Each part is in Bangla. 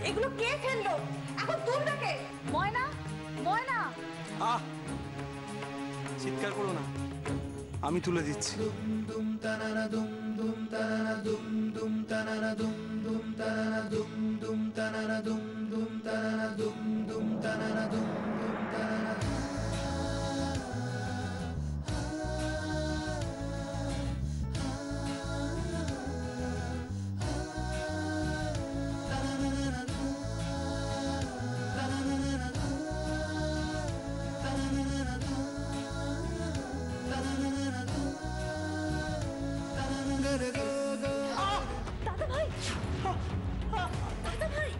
এগুলো কে ফেললো? এখন তুলবে কে? ময়না, ময়না! আহ, চিৎকার করো না, আমি তুলে দিচ্ছি। দাদা ভাই, দাদা ভাই!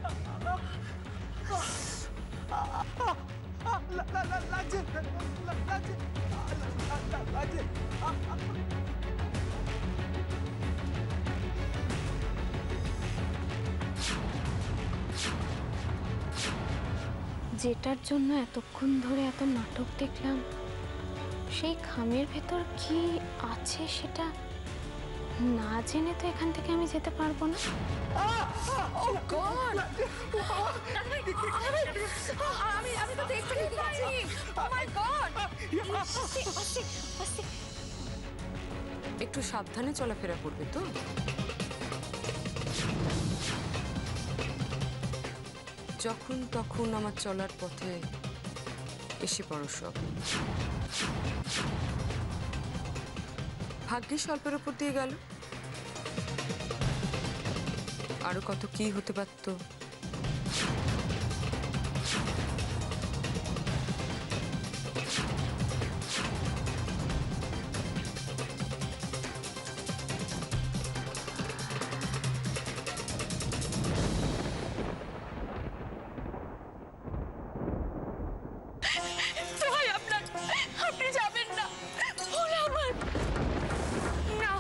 লাগছে, লাগছে। যেটার জন্য এতক্ষণ ধরে এত নাটক দেখলাম, সেই খামের ভেতর কি আছে সেটা না জেনে তো এখান থেকে আমি যেতে পারবো না। আমি তো দেখতে পাইনি। ও মাই গড! একটু সাবধানে চলাফেরা করবে তো। যখন তখন আমার চলার পথে এসে পড়ো সব। ভাগ্যে স্বল্পের উপর দিয়ে গেল, আরো কত কি হতে পারতো। আপনি যাবেন না, ভুল আমার। না,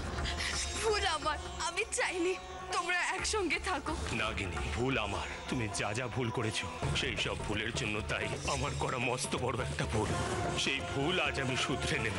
ভুল আমার। আমি চাইনি তোমরা একসঙ্গে থাকো। নাগিনী, ভুল আমার। তুমি যা যা ভুল করেছো সেই সব ভুলের জন্য তাই আমার করা মস্ত বড় একটা ভুল। সেই ভুল আজ আমি শুধরে নেব।